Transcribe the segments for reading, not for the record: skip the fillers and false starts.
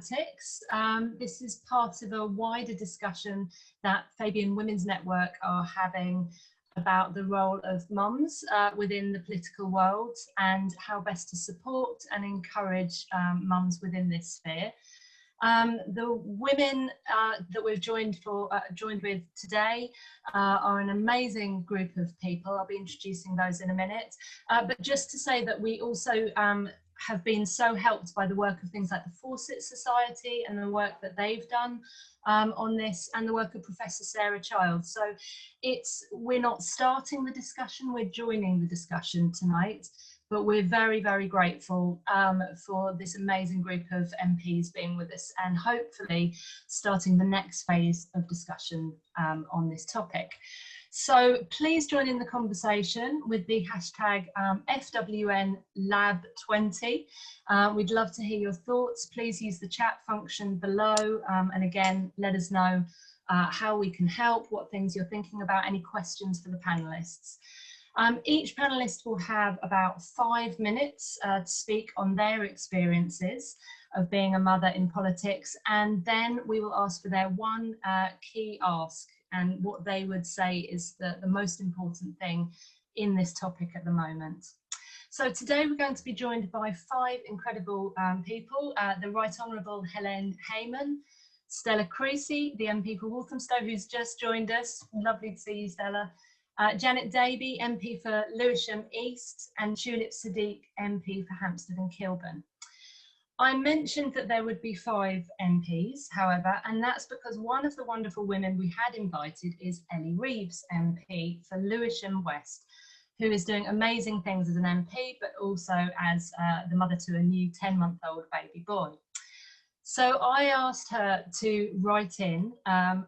politics. This is part of a wider discussion that Fabian Women's Network are having about the role of mums within the political world and how best to support and encourage mums within this sphere. The women that we've joined with today are an amazing group of people. I'll be introducing those in a minute. But just to say that we also have been so helped by the work of things like the Fawcett Society and the work that they've done on this, and the work of Professor Sarah Child. So we're not starting the discussion, we're joining the discussion tonight. But we're very, very grateful for this amazing group of MPs being with us and hopefully starting the next phase of discussion on this topic. So please join in the conversation with the hashtag FWNLab20. We'd love to hear your thoughts. Please use the chat function below. And again, let us know how we can help, what things you're thinking about, any questions for the panelists. Each panelist will have about 5 minutes to speak on their experiences of being a mother in politics, and then we will ask for their one key ask and what they would say is the most important thing in this topic at the moment. So today we're going to be joined by 5 incredible people, the Right Honourable Helene Hayman, Stella Creasy, the MP for Walthamstow, who's just joined us. Lovely to see you, Stella. Janet Daby, MP for Lewisham East, and Tulip Siddiq, MP for Hampstead and Kilburn. I mentioned that there would be 5 MPs, however, and that's because one of the wonderful women we had invited is Ellie Reeves, MP for Lewisham West, who is doing amazing things as an MP, but also as the mother to a new 10-month-old baby boy. So I asked her to write in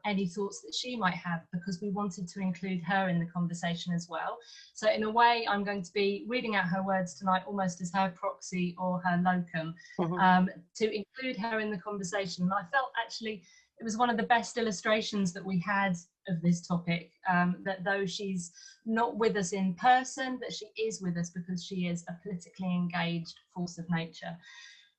any thoughts that she might have, because we wanted to include her in the conversation as well. So in a way, I'm going to be reading out her words tonight almost as her proxy or her locum to include her in the conversation. And I felt actually it was one of the best illustrations that we had of this topic, that though she's not with us in person, that she is with us because she is a politically engaged force of nature.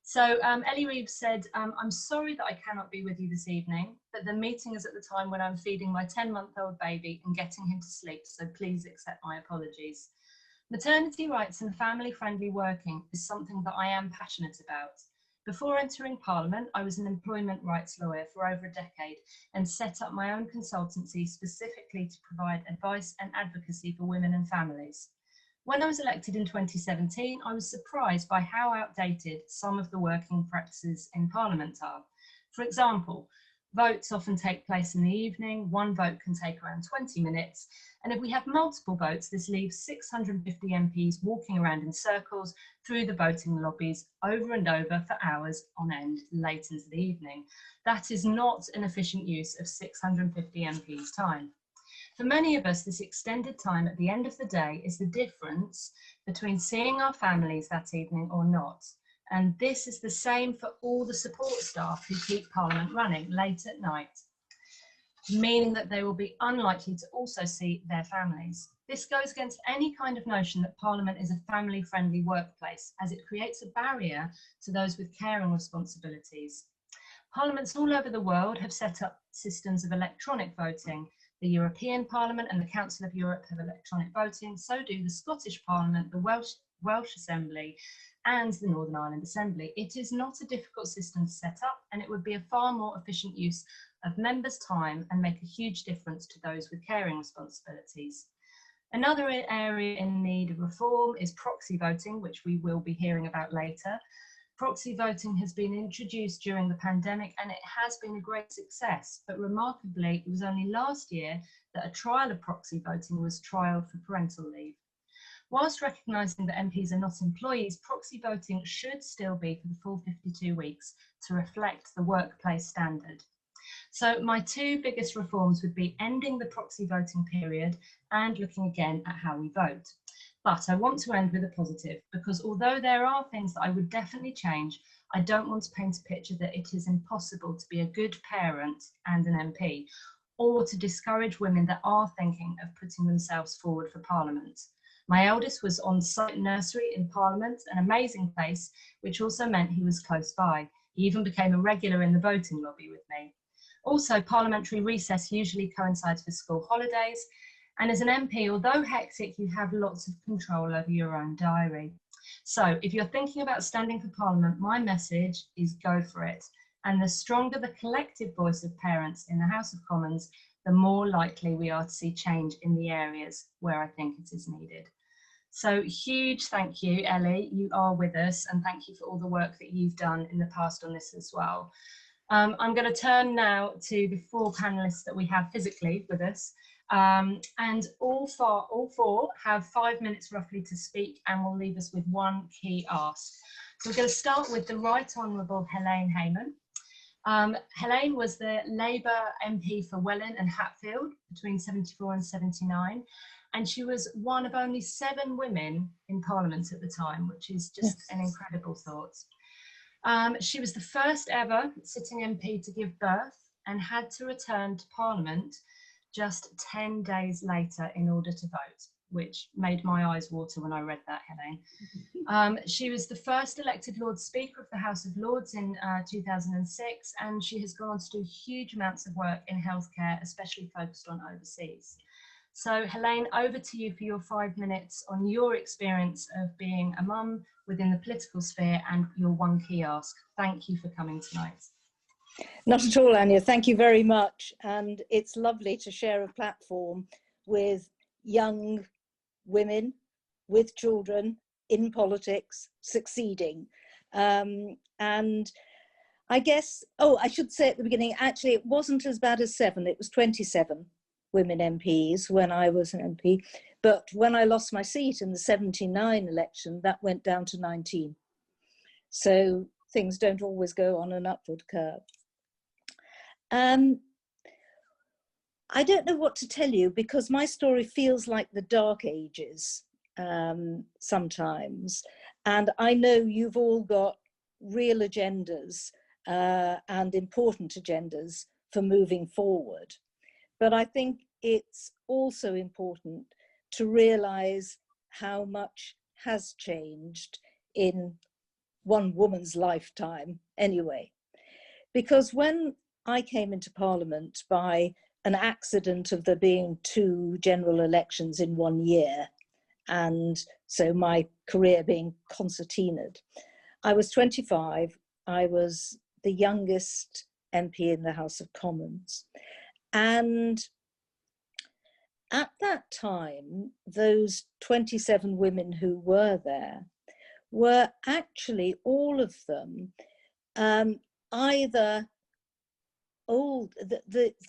So Ellie Reeves said, I'm sorry that I cannot be with you this evening, but the meeting is at the time when I'm feeding my 10-month-old baby and getting him to sleep, so please accept my apologies. Maternity rights and family-friendly working is something that I am passionate about. Before entering Parliament, I was an employment rights lawyer for over a decade and set up my own consultancy specifically to provide advice and advocacy for women and families. When I was elected in 2017, I was surprised by how outdated some of the working practices in Parliament are. For example, votes often take place in the evening, one vote can take around 20 minutes, and if we have multiple votes, this leaves 650 MPs walking around in circles through the voting lobbies over and over for hours on end late into the evening. That is not an efficient use of 650 MPs' time. For many of us, this extended time at the end of the day is the difference between seeing our families that evening or not. And this is the same for all the support staff who keep Parliament running late at night, meaning that they will be unlikely to also see their families. This goes against any kind of notion that Parliament is a family-friendly workplace, as it creates a barrier to those with caring responsibilities. Parliaments all over the world have set up systems of electronic voting. The European Parliament and the Council of Europe have electronic voting, so do the Scottish Parliament, the Welsh Assembly and the Northern Ireland Assembly. It is not a difficult system to set up, and it would be a far more efficient use of members' time and make a huge difference to those with caring responsibilities. Another area in need of reform is proxy voting, which we will be hearing about later. Proxy voting has been introduced during the pandemic and it has been a great success, but remarkably, it was only last year that a trial of proxy voting was trialled for parental leave. Whilst recognising that MPs are not employees, proxy voting should still be for the full 52 weeks to reflect the workplace standard. So my 2 biggest reforms would be ending the proxy voting period and looking again at how we vote. But I want to end with a positive, because although there are things that I would definitely change, I don't want to paint a picture that it is impossible to be a good parent and an MP, or to discourage women that are thinking of putting themselves forward for Parliament. My eldest was on site nursery in Parliament, an amazing place, which also meant he was close by. He even became a regular in the voting lobby with me. Also, parliamentary recess usually coincides with school holidays. And as an MP, although hectic, you have lots of control over your own diary. So if you're thinking about standing for Parliament, my message is go for it. And the stronger the collective voice of parents in the House of Commons, the more likely we are to see change in the areas where I think it is needed. So huge thank you, Ellie, you are with us, and thank you for all the work that you've done in the past on this as well. I'm going to turn now to the 4 panellists that we have physically with us, and all four have 5 minutes roughly to speak, and will leave us with one key ask. So we're going to start with the Right Honourable Helene Hayman. Helene was the Labour MP for Welwyn and Hatfield between 74 and 79, and she was one of only 7 women in Parliament at the time, which is just an incredible thought. She was the first ever sitting MP to give birth and had to return to Parliament just 10 days later in order to vote, which made my eyes water when I read that, Helene. She was the first elected Lord Speaker of the House of Lords in 2006, and she has gone on to do huge amounts of work in healthcare, especially focused on overseas. So Helene, over to you for your 5 minutes on your experience of being a mum within the political sphere and your one key ask. Thank you for coming tonight. Not at all, Anya. Thank you very much. And it's lovely to share a platform with young women, with children, in politics, succeeding. And I guess, I should say at the beginning, actually, it wasn't as bad as 7, it was 27 women MPs when I was an MP. But when I lost my seat in the 79 election, that went down to 19. So things don't always go on an upward curve. I don't know what to tell you, because my story feels like the Dark Ages sometimes. And I know you've all got real agendas and important agendas for moving forward. But I think it's also important to realise how much has changed in one woman's lifetime anyway. Because when I came into Parliament by an accident of there being 2 general elections in 1 year, and so my career being concertinaed, I was 25, I was the youngest MP in the House of Commons. And at that time, those 27 women who were there were actually all of them either old, the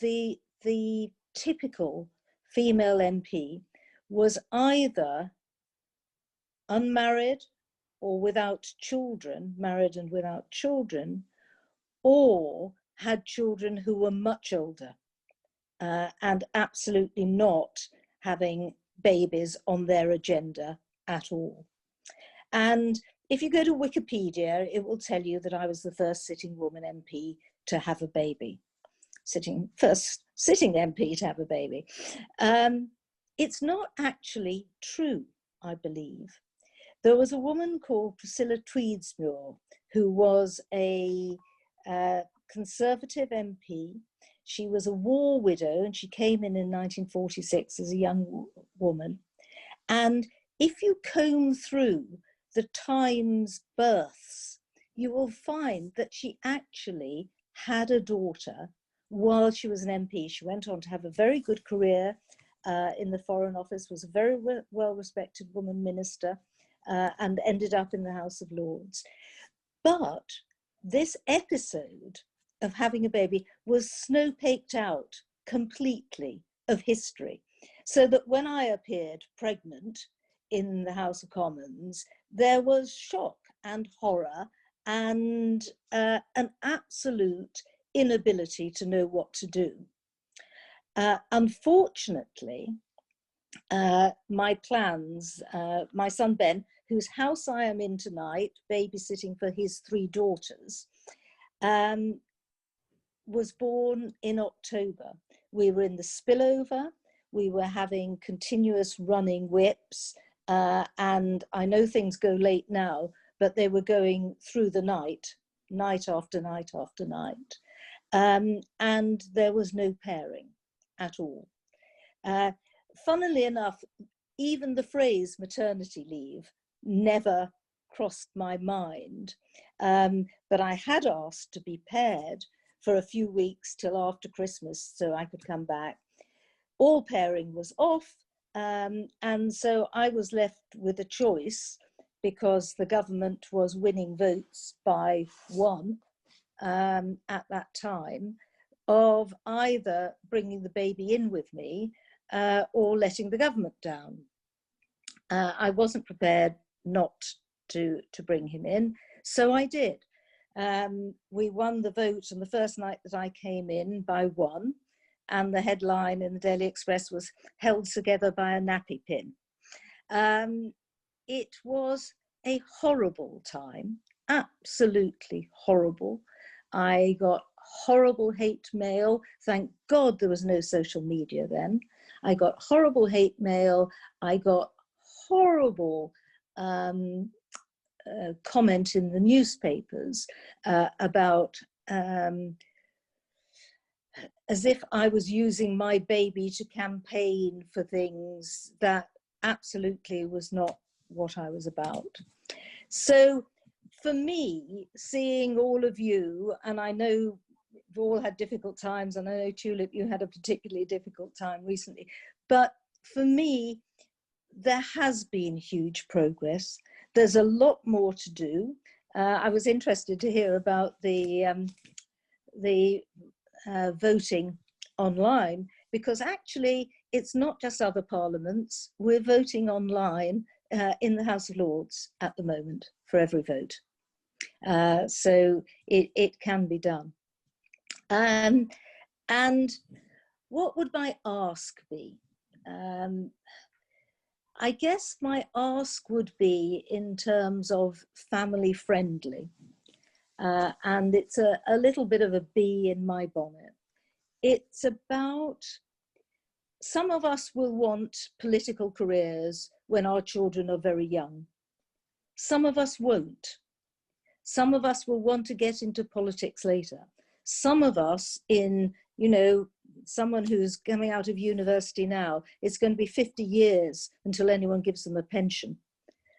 typical female MP was either unmarried or without children, married and without children, or had children who were much older and absolutely not having babies on their agenda at all. And if you go to Wikipedia, it will tell you that I was the first sitting woman MP to have a baby. First sitting MP to have a baby. It's not actually true, I believe. There was a woman called Priscilla Tweedsmuir, who was a Conservative MP. She was a war widow, and she came in 1946 as a young woman. And if you comb through the Times births, you will find that she actually had a daughter while she was an MP. She went on to have a very good career in the Foreign Office, was a very well-respected woman minister, and ended up in the House of Lords. But this episode of having a baby was snowpaked out completely of history, so that when I appeared pregnant in the House of Commons, there was shock and horror and an absolute inability to know what to do. Unfortunately, my plans, my son Ben, whose house I am in tonight, babysitting for his 3 daughters, was born in October. We were in the spillover, we were having continuous running whips, and I know things go late now, but they were going through the night night after night after night. And there was no pairing at all. Funnily enough, even the phrase maternity leave never crossed my mind, but I had asked to be paired for a few weeks till after Christmas so I could come back. All pairing was off, and so I was left with a choice, because the government was winning votes by one at that time, of either bringing the baby in with me or letting the government down. I wasn't prepared not to bring him in, so I did. We won the vote on the first night that I came in by one, and the headline in the Daily Express was "Held Together by a Nappy Pin." It was a horrible time, absolutely horrible. I got horrible hate mail. Thank God there was no social media then. I got horrible hate mail. I got horrible comment in the newspapers about as if I was using my baby to campaign for things that absolutely was not what I was about. So for me, seeing all of you, and I know we've all had difficult times, and I know, Tulip, you had a particularly difficult time recently, but for me, there has been huge progress. There's a lot more to do. I was interested to hear about the voting online, because actually it's not just other parliaments. We're voting online in the House of Lords at the moment for every vote. So it can be done. And what would my ask be? I guess my ask would be in terms of family friendly. And it's a little bit of a bee in my bonnet. It's about, some of us will want political careers when our children are very young. Some of us won't. Some of us will want to get into politics later. Some of us, in, you know, someone who's coming out of university now, it's going to be 50 years until anyone gives them a pension.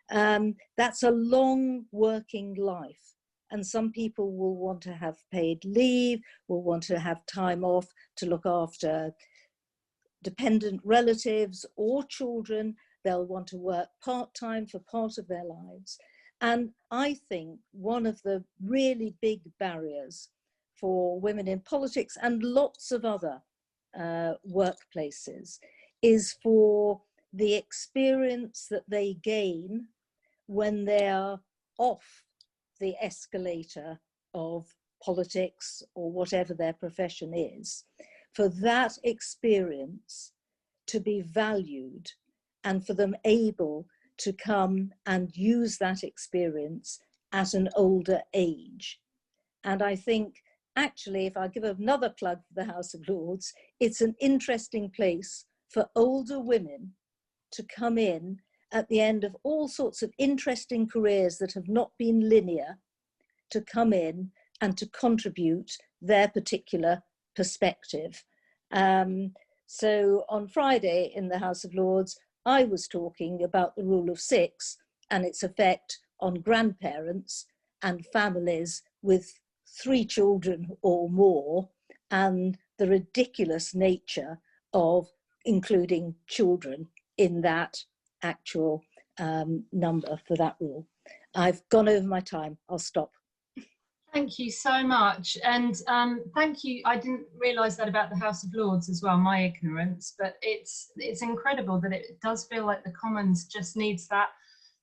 That's a long working life. And some people will want to have paid leave, will want to have time off to look after dependent relatives or children. They'll want to work part-time for part of their lives. And I think one of the really big barriers for women in politics and lots of other workplaces is for the experience that they gain when they're off the escalator of politics or whatever their profession is, for that experience to be valued and for them able to come and use that experience at an older age. And I think, actually, if I give another plug for the House of Lords, it's an interesting place for older women to come in at the end of all sorts of interesting careers that have not been linear, to come in and to contribute their particular perspective. So on Friday in the House of Lords, I was talking about the rule of 6 and its effect on grandparents and families with 3 children or more, and the ridiculous nature of including children in that actual number for that rule. I've gone over my time. I'll stop. Thank you so much. And thank you. I didn't realise that about the House of Lords as well, my ignorance, but it's incredible that it does feel like the Commons just needs that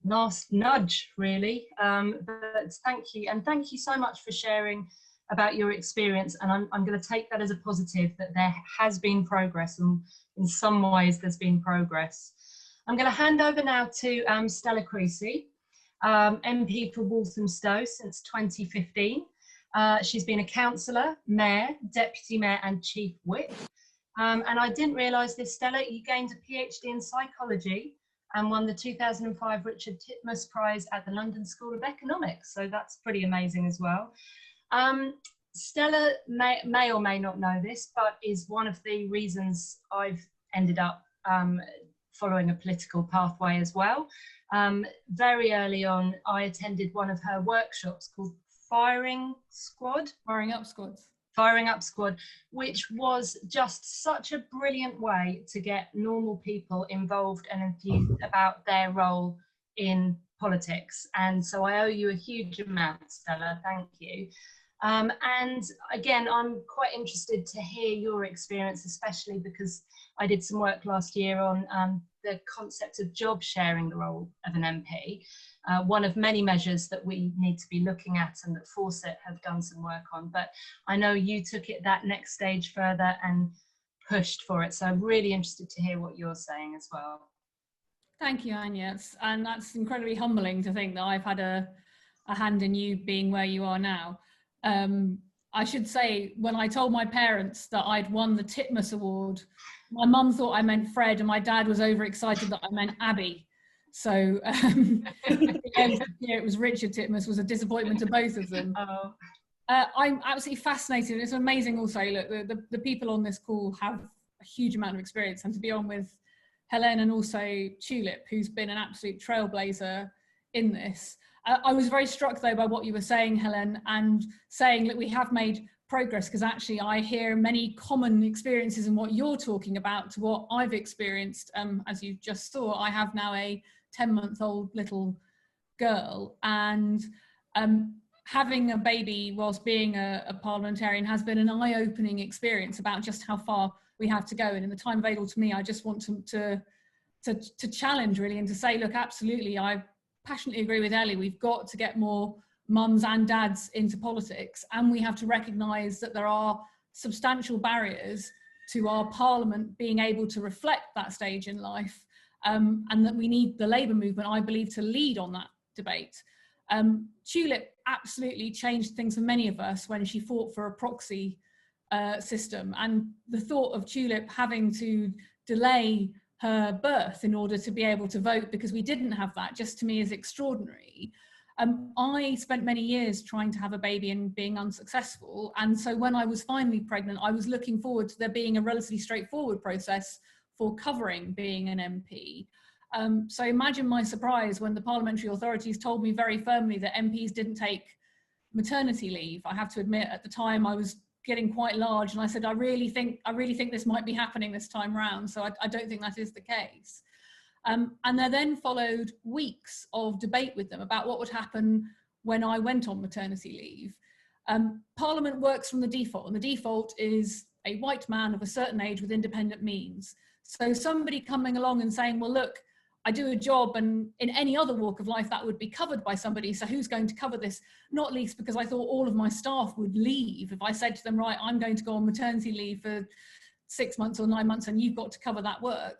last nudge, really. But thank you. And thank you so much for sharing about your experience. And I'm going to take that as a positive, that there has been progress, and in some ways there's been progress. I'm going to hand over now to Stella Creasy, MP for Walthamstow since 2015. She's been a councillor, mayor, deputy mayor and chief whip. And I didn't realise this, Stella, you gained a PhD in psychology and won the 2005 Richard Titmuss Prize at the London School of Economics. So that's pretty amazing as well. Stella may or may not know this, but is one of the reasons I've ended up following a political pathway as well. Very early on, I attended one of her workshops called Firing Up Squad, which was just such a brilliant way to get normal people involved and enthused about their role in politics. And so I owe you a huge amount, Stella. Thank you. And again, I'm quite interested to hear your experience, especially because I did some work last year on the concept of job sharing the role of an MP. One of many measures that we need to be looking at and that Fawcett have done some work on. But I know you took it that next stage further and pushed for it. So I'm really interested to hear what you're saying as well. Thank you, Anya. And that's incredibly humbling to think that I've had a hand in you being where you are now. I should say, when I told my parents that I'd won the Titmuss Award, my mum thought I meant Fred and my dad was overexcited that I meant Abby. So it was Richard Titmuss was a disappointment to both of them. Oh. I'm absolutely fascinated. It's amazing also, look, the people on this call have a huge amount of experience, and to be on with Helene and also Tulip, who's been an absolute trailblazer in this. I was very struck though by what you were saying, Helene, and saying that we have made progress, because actually I hear many common experiences in what you're talking about to what I've experienced. As you just saw, I have now a 10-month-old little girl, and having a baby whilst being a parliamentarian has been an eye-opening experience about just how far we have to go. And in the time available to me, I just want to challenge really, and to say, look, absolutely, I passionately agree with Ellie. We've got to get more mums and dads into politics, and we have to recognise that there are substantial barriers to our parliament being able to reflect that stage in life, and that we need the Labour movement, I believe, to lead on that debate. Tulip absolutely changed things for many of us when she fought for a proxy system, and the thought of Tulip having to delay her birth in order to be able to vote because we didn't have that, just to me is extraordinary. I spent many years trying to have a baby and being unsuccessful, and so when I was finally pregnant, I was looking forward to there being a relatively straightforward process for covering being an MP. So imagine my surprise when the parliamentary authorities told me very firmly that MPs didn't take maternity leave. I have to admit, at the time I was getting quite large, and I said, I really think this might be happening this time round, so I don't think that is the case. And there then followed weeks of debate with them about what would happen when I went on maternity leave. Parliament works from the default, and the default is a white man of a certain age with independent means. So somebody coming along and saying, well, look, I do a job, and in any other walk of life that would be covered by somebody, so who's going to cover this? Not least because I thought all of my staff would leave if I said to them, right, I'm going to go on maternity leave for 6 months or 9 months and you've got to cover that work.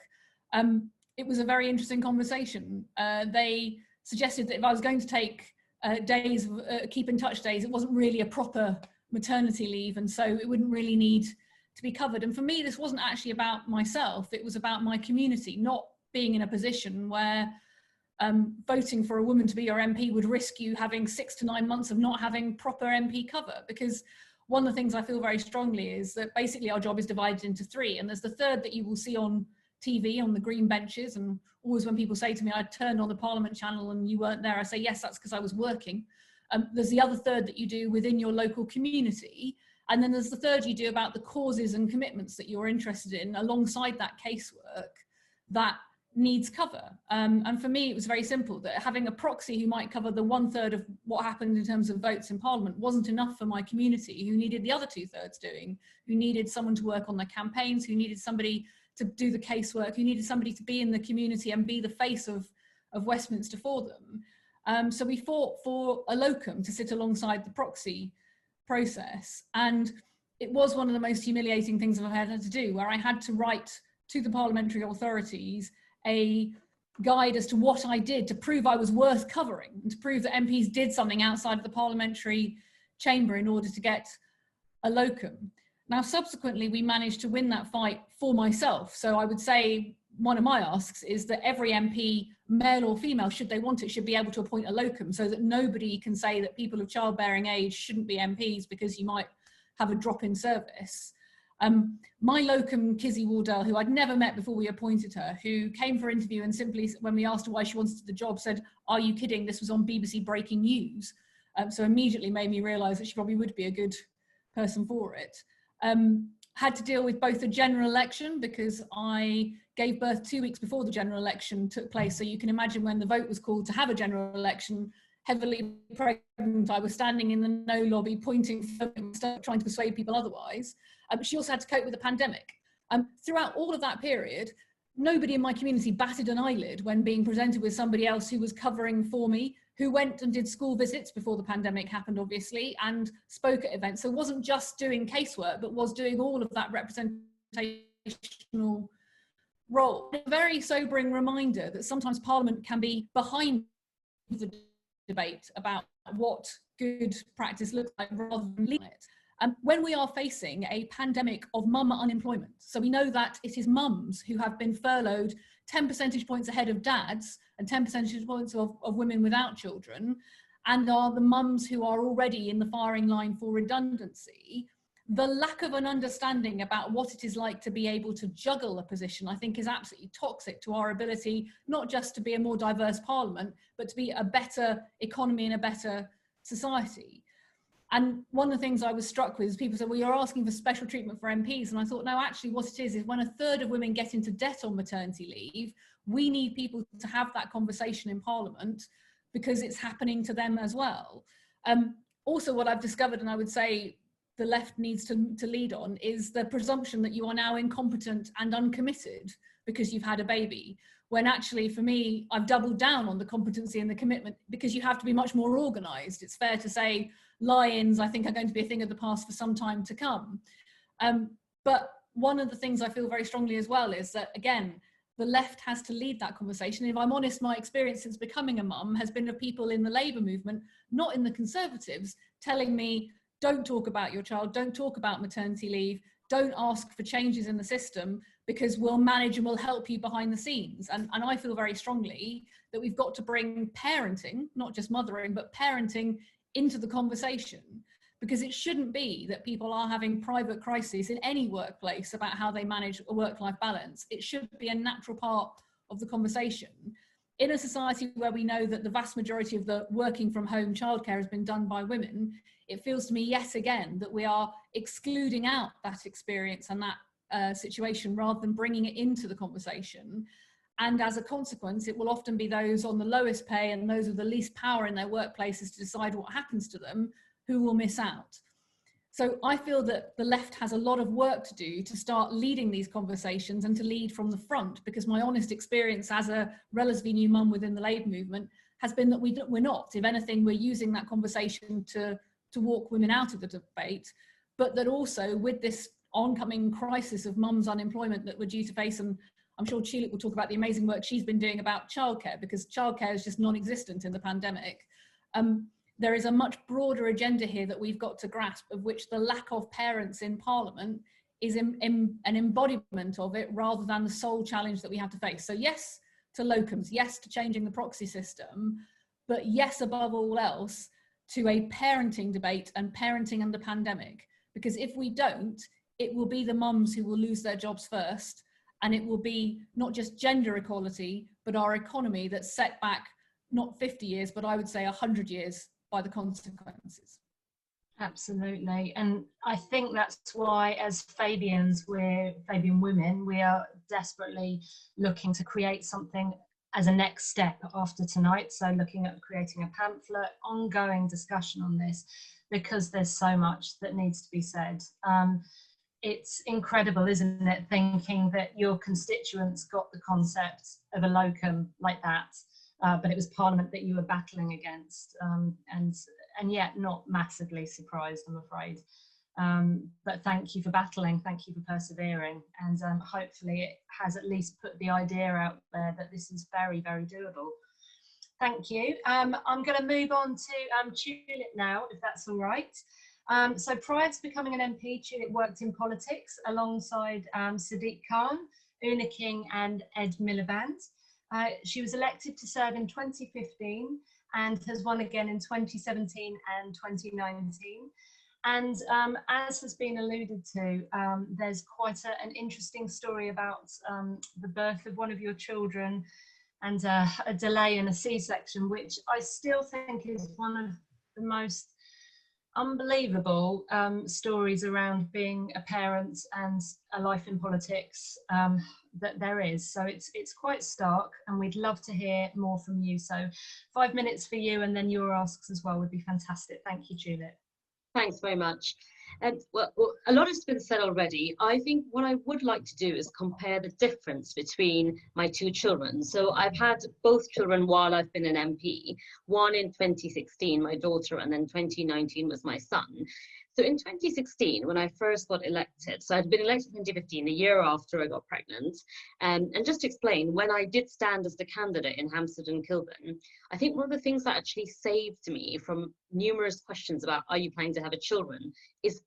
It was a very interesting conversation. They suggested that if I was going to take days, keep in touch days, it wasn't really a proper maternity leave, and so it wouldn't really need to be covered. And for me, this wasn't actually about myself, it was about my community, not being in a position where voting for a woman to be your MP would risk you having 6 to 9 months of not having proper MP cover. Because one of the things I feel very strongly is that basically our job is divided into 3, and there's the third that you will see on TV on the green benches, and always when people say to me, I turned on the Parliament channel and you weren't there, I say, yes, that's because I was working. There's the other third that you do within your local community, and then there's the third you do about the causes and commitments that you're interested in alongside that casework that needs cover. And for me, it was very simple, that having a proxy who might cover the 1/3 of what happened in terms of votes in Parliament wasn't enough for my community, who needed the other 2/3 doing, who needed someone to work on their campaigns, who needed somebody to do the casework, who needed somebody to be in the community and be the face of Westminster for them. So we fought for a locum to sit alongside the proxy process. And it was one of the most humiliating things I've had to do, where I had to write to the parliamentary authorities a guide as to what I did to prove I was worth covering, and to prove that MPs did something outside of the parliamentary chamber in order to get a locum. Now, subsequently, we managed to win that fight for myself. So I would say one of my asks is that every MP, male or female, should they want it, should be able to appoint a locum, so that nobody can say that people of childbearing age shouldn't be MPs because you might have a drop in service. My locum, Kizzy Wardell, who I'd never met before we appointed her, who came for interview and simply, when we asked her why she wanted the job, said, "Are you kidding? This was on BBC Breaking News." So immediately made me realise that she probably would be a good person for it. Had to deal with both the general election, because I gave birth 2 weeks before the general election took place. So you can imagine when the vote was called to have a general election, heavily pregnant, I was standing in the no lobby pointing, trying to persuade people otherwise. She also had to cope with the pandemic. Throughout all of that period, nobody in my community batted an eyelid when being presented with somebody else who was covering for me, who went and did school visits before the pandemic happened, obviously, and spoke at events. So it wasn't just doing casework, but was doing all of that representational role. A very sobering reminder that sometimes Parliament can be behind the debate about what good practice looks like rather than leading it. When we are facing a pandemic of mum unemployment, so we know that it is mums who have been furloughed 10 percentage points ahead of dads and 10 percentage points of women without children, and are the mums who are already in the firing line for redundancy, the lack of an understanding about what it is like to be able to juggle a position, I think, is absolutely toxic to our ability, not just to be a more diverse Parliament, but to be a better economy and a better society. And one of the things I was struck with is people said, well, you're asking for special treatment for MPs. And I thought, no, actually what it is when a third of women get into debt on maternity leave, we need people to have that conversation in Parliament because it's happening to them as well. Also, what I've discovered, and I would say the left needs to lead on, is the presumption that you are now incompetent and uncommitted because you've had a baby. When actually, for me, I've doubled down on the competency and the commitment, because you have to be much more organised. It's fair to say lie-ins, I think, are going to be a thing of the past for some time to come. But one of the things I feel very strongly as well is that, again, the left has to lead that conversation. If I'm honest, my experience since becoming a mum has been of people in the Labour movement, not in the Conservatives, telling me, don't talk about your child, don't talk about maternity leave, don't ask for changes in the system, because we'll manage and we'll help you behind the scenes. And I feel very strongly that we've got to bring parenting, not just mothering, but parenting into the conversation, because it shouldn't be that people are having private crises in any workplace about how they manage a work-life balance. It should be a natural part of the conversation. In a society where we know that the vast majority of the working from home childcare has been done by women, it feels to me yet again that we are excluding out that experience and that situation rather than bringing it into the conversation. And as a consequence, it will often be those on the lowest pay and those with the least power in their workplaces to decide what happens to them who will miss out. So I feel that the left has a lot of work to do to start leading these conversations and to lead from the front, because my honest experience as a relatively new mum within the Labour movement has been that we're not. If anything, we're using that conversation to walk women out of the debate, but that also with this oncoming crisis of mums unemployment that we're due to face, and I'm sure Tulip will talk about the amazing work she's been doing about childcare, because childcare is just non-existent in the pandemic. There is a much broader agenda here that we've got to grasp, of which the lack of parents in Parliament is an embodiment of it rather than the sole challenge that we have to face. So yes to locums, yes to changing the proxy system, but yes, above all else, to a parenting debate and parenting and the pandemic. Because if we don't, it will be the mums who will lose their jobs first, and it will be not just gender equality, but our economy that's set back not 50 years, but I would say 100 years by the consequences. Absolutely. And I think that's why, as Fabians, we're Fabian women, we are desperately looking to create something as a next step after tonight. So looking at creating a pamphlet, ongoing discussion on this, because there's so much that needs to be said. It's incredible, isn't it, thinking that your constituents got the concept of a locum like that, but it was Parliament that you were battling against, and yet not massively surprised, I'm afraid. But thank you for battling, thank you for persevering, and hopefully it has at least put the idea out there that this is very, very doable. Thank you. I'm going to move on to Tulip now, if that's all right. So prior to becoming an MP, Tulip worked in politics alongside Siddiq Khan, Una King and Ed Miliband. She was elected to serve in 2015 and has won again in 2017 and 2019. And as has been alluded to, there's quite an interesting story about the birth of one of your children and a delay in a C-section, which I still think is one of the most unbelievable stories around being a parent and a life in politics that there is. So it's quite stark, and we'd love to hear more from you. So 5 minutes for you, and then your asks as well would be fantastic. Thank you, Tulip. Thanks very much. Well, a lot has been said already. I think what I would like to do is compare the difference between my two children. So I've had both children while I've been an MP, one in 2016, my daughter, and then 2019 was my son. So in 2016, when I first got elected, so I'd been elected in 2015, the year after I got pregnant, and just to explain, when I did stand as the candidate in Hampstead and Kilburn, I think one of the things that actually saved me from numerous questions about are you planning to have children is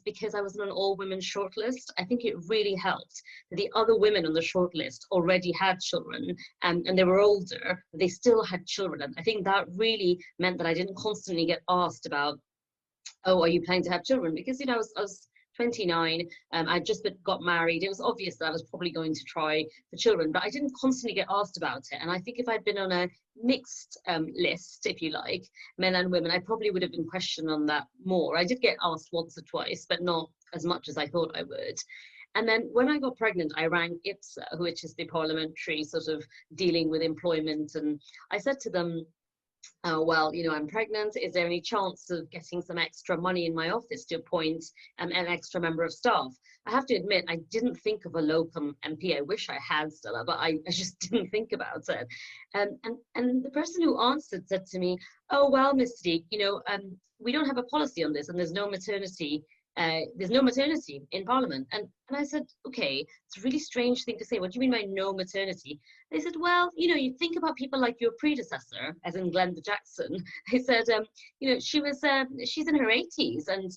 because I was on an all-women shortlist. I think it really helped that the other women on the shortlist already had children, and they were older, but they still had children. And I think that really meant that I didn't constantly get asked about, oh, are you planning to have children? Because, you know, I was 29, I just got married. It was obvious that I was probably going to try for children, but I didn't constantly get asked about it. And I think if I'd been on a mixed list, if you like, men and women, I probably would have been questioned on that more. I did get asked once or twice, but not as much as I thought I would. And then when I got pregnant, I rang IPSA, which is the parliamentary sort of dealing with employment. And I said to them, oh, well, you know, I'm pregnant. Is there any chance of getting some extra money in my office to appoint an extra member of staff? I have to admit, I didn't think of a locum MP. I wish I had, Stella, but I just didn't think about it. And the person who answered said to me, oh, well, Miss Siddiq, you know, we don't have a policy on this, and there's no maternity in Parliament. And I said, okay, it's a really strange thing to say. What do you mean by no maternity? They said, well, you know, you think about people like your predecessor, as in Glenda Jackson. They said, you know, she's in her 80s, and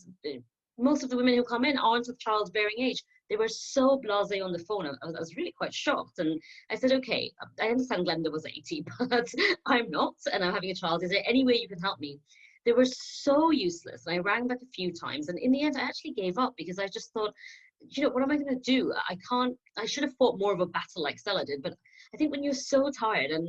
most of the women who come in aren't of childbearing age. They were so blasé on the phone. I was really quite shocked. And I said, okay, I understand Glenda was 80, but I'm not, and I'm having a child. Is there any way you can help me? They were so useless. And I rang back a few times, and in the end I actually gave up, because I just thought, you know, what am I going to do? I should have fought more of a battle like Stella did. But I think when you're so tired, and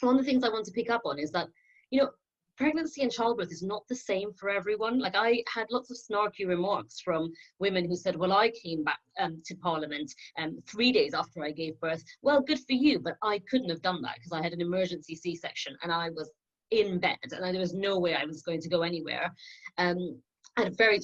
one of the things I want to pick up on is that, you know, pregnancy and childbirth is not the same for everyone. Like, I had lots of snarky remarks from women who said, well, I came back to Parliament 3 days after I gave birth. Well, good for you, but I couldn't have done that because I had an emergency C-section and I was in bed, and there was no way I was going to go anywhere. I had very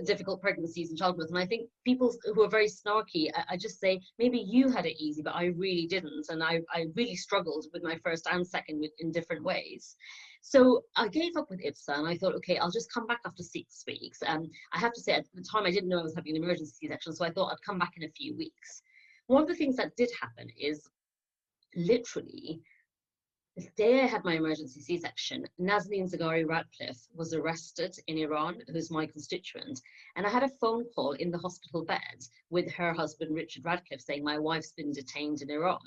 difficult pregnancies and childbirth, and I think people who are very snarky, I just say, maybe you had it easy, but I really didn't, and I really struggled with my first and second in different ways. So I gave up with IPSA, and I thought, okay, I'll just come back after 6 weeks. I have to say, at the time I didn't know I was having an emergency C-section, so I thought I'd come back in a few weeks. One of the things that did happen is, literally, the day I had my emergency C-section, Nazanin Zaghari Ratcliffe was arrested in Iran, who's my constituent. And I had a phone call in the hospital bed with her husband, Richard Ratcliffe, saying my wife's been detained in Iran.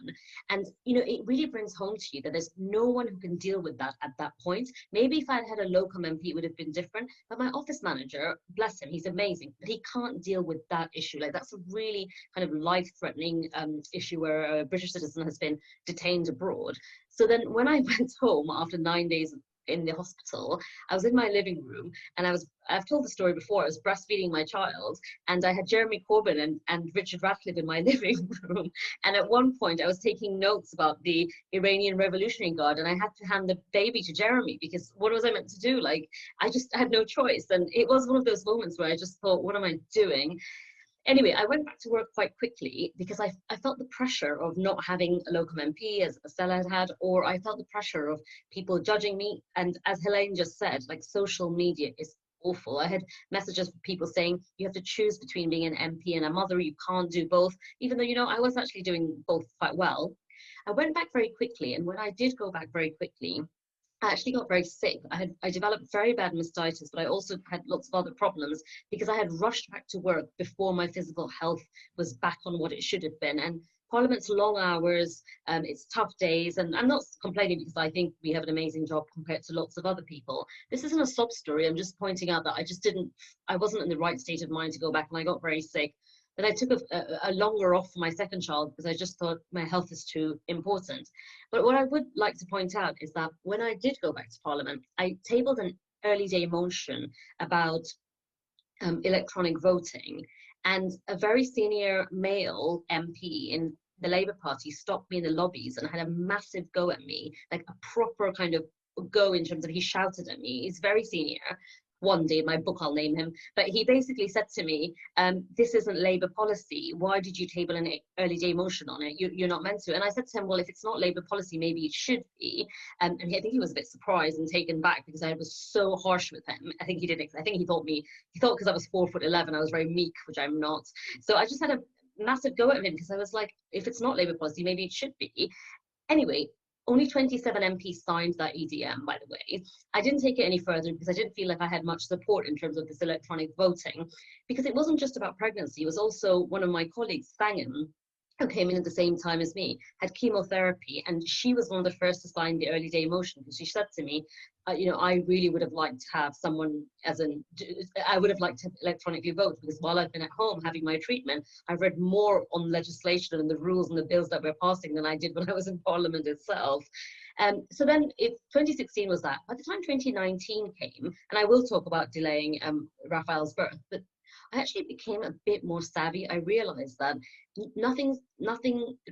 And, you know, it really brings home to you that there's no one who can deal with that at that point. Maybe if I'd had a locum MP, it would have been different. But my office manager, bless him, he's amazing, but he can't deal with that issue. Like, that's a really kind of life-threatening issue where a British citizen has been detained abroad. So then when I went home after 9 days in the hospital, I was in my living room, and I've told the story before, I was breastfeeding my child, and I had Jeremy Corbyn and Richard Ratcliffe in my living room. And at one point I was taking notes about the Iranian Revolutionary Guard, and I had to hand the baby to Jeremy, because what was I meant to do? Like, I just had no choice. And it was one of those moments where I just thought, what am I doing? Anyway, I went back to work quite quickly, because I felt the pressure of not having a locum MP, as Stella had, or I felt the pressure of people judging me. And as Helene just said, like, social media is awful. I had messages from people saying, you have to choose between being an MP and a mother. You can't do both, even though, you know, I was actually doing both quite well. I went back very quickly. And when I did go back very quickly, I actually got very sick. I developed very bad mastitis, but I also had lots of other problems because I had rushed back to work before my physical health was back on what it should have been. And Parliament's long hours, it's tough days, and I'm not complaining because I think we have an amazing job compared to lots of other people. This isn't a sob story. I'm just pointing out that I wasn't in the right state of mind to go back, and I got very sick. Then I took a longer off for my second child because I just thought my health is too important. But what I would like to point out is that when I did go back to Parliament, I tabled an early day motion about electronic voting, and a very senior male MP in the Labour Party stopped me in the lobbies and had a massive go at me, like a proper kind of go in terms of he shouted at me. He's very senior. One day in my book I'll name him, but he basically said to me, this isn't Labour policy. Why did you table an early day motion on it? You're not meant to. And I said to him, well, if it's not Labour policy, maybe it should be. I think he was a bit surprised and taken back because I was so harsh with him. I think he thought because I was 4'11", I was very meek, which I'm not. So I just had a massive go at him because I was like, if it's not Labour policy, maybe it should be. Anyway, only 27 MPs signed that EDM, by the way. I didn't take it any further because I didn't feel like I had much support in terms of this electronic voting, because it wasn't just about pregnancy. It was also one of my colleagues, Fabian, who came in at the same time as me, had chemotherapy, and she was one of the first to sign the early day motion because she said to me, I really would have liked to have someone I would have liked to electronically vote, because while I've been at home having my treatment, I've read more on legislation and the rules and the bills that we're passing than I did when I was in Parliament itself. So then 2016 was that. By the time 2019 came, and I will talk about delaying Raphael's birth, but I actually became a bit more savvy. I realized that